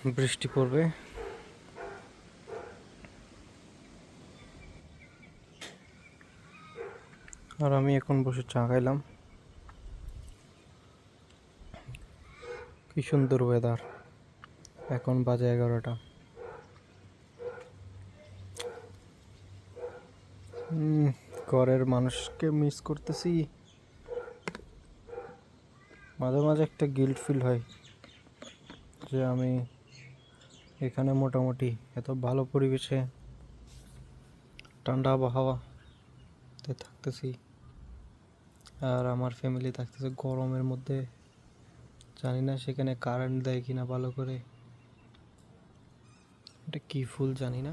বৃষ্টি পড়বে। আর আমি এখন বসে চা খাইলাম। কি সুন্দর ওয়েদার। এখন বাজে 11টা। ঘরের মানুষকে মিস করতেছি। মাঝে মাঝে একটা গিল্ট ফিল হয় যে আমি এখানে মোটামুটি এত ভালো পরিবেশে ঠান্ডা আবহাওয়াতে থাকতেছি, আর আমার ফ্যামিলি থাকতেছে গরমের মধ্যে। জানি না সেখানে কারেন্ট দেয় কিনা ভালো করে। এটা কি ফুল জানি না,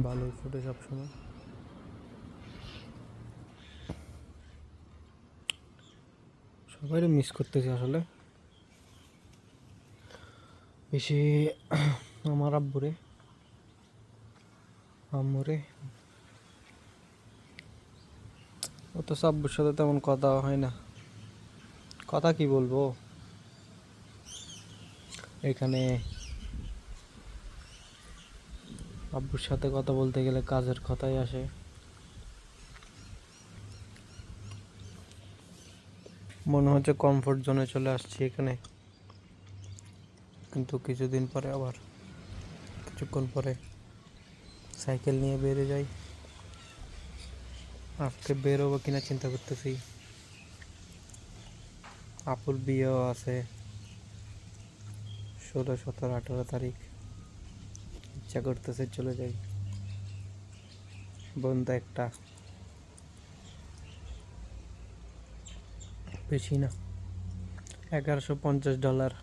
ভালোই ফোটে সবসময়। সবাই মিস করতেছি আসলে বেশি। আমার আব্বুরে আম্মুরে অত আব্বুর সাথে তেমন কথা হয় না। কথা কি বলবো, এখানে আব্বুর সাথে কথা বলতে গেলে কাজের কথাই আসে। মনে হচ্ছে কমফোর্ট জোনে চলে আসছি এখানে, কিন্তু কিছুক্ষণ পরে সাইকেল নিয়ে বেরিয়ে যাই। আজকে বেরোবো কিনা চিন্তা করতেছি। আপুর বিয়েও আছে 16, 17, 18 তারিখ। ইচ্ছা করতেছে চলে যাই। বন্ধু একটা, বেশি না, $1150।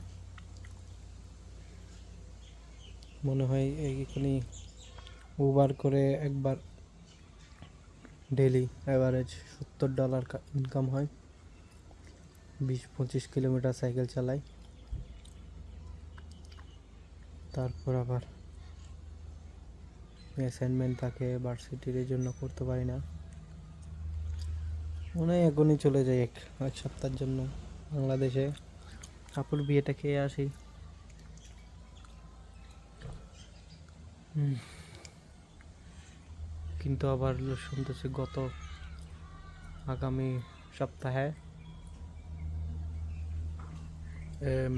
মনে হয় এইখানে উবার করে একবার ডেলি অ্যাভারেজ $70 ইনকাম হয়। 20-25 কিলোমিটার সাইকেল চালাই, তারপর আবার অ্যাসাইনমেন্ট থাকে ভার্সিটির, এই জন্য করতে পারি না। মনে হয় এখনই চলে যাই এক সপ্তাহের জন্য বাংলাদেশে। আপুর বিয়েটা খেয়ে আসি। কিন্তু আবার শুনতেছি আগামী সপ্তাহে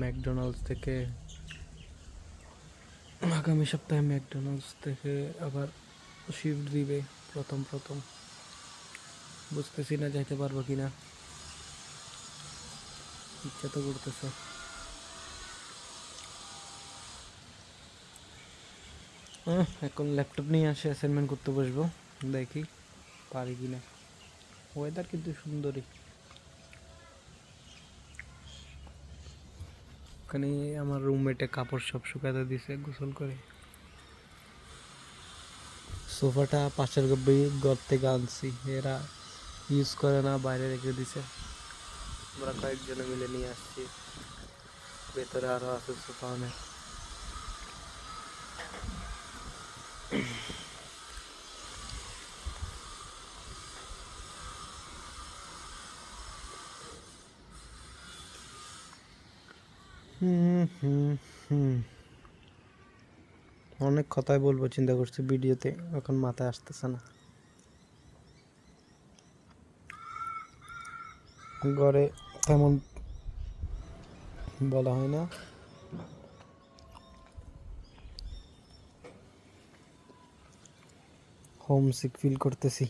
ম্যাকডোনাল্ডস থেকে আবার শিফট দিবে প্রথম। বুঝতেছি না যাইতে পারবো কিনা। ইচ্ছা তো করতেছে। এখন ল্যাপটপ নিয়ে আসে অ্যাসাইনমেন্ট করতে বসবো, দেখি পারি কিনা। ওয়েদার কিন্তু সুন্দরই। ওখানে আমার রুমমেটে কাপড় সব শুকাতে দিছে গোসল করে। সোফাটা পাশের ঘর থেকে আনছি, এরা ইউজ করে না, বাইরে রেখে দিছে। আমরা কয়েকজনে মিলে নিয়ে আসছি। ভেতরে আরো আছে সোফা অনেক। অনেক কথাই বলবো চিন্তা করছি ভিডিওতে, এখন মাথায় আসতেছে না। ঘরে তেমন বলা হয় না। হোমসিক ফিল করতেছি।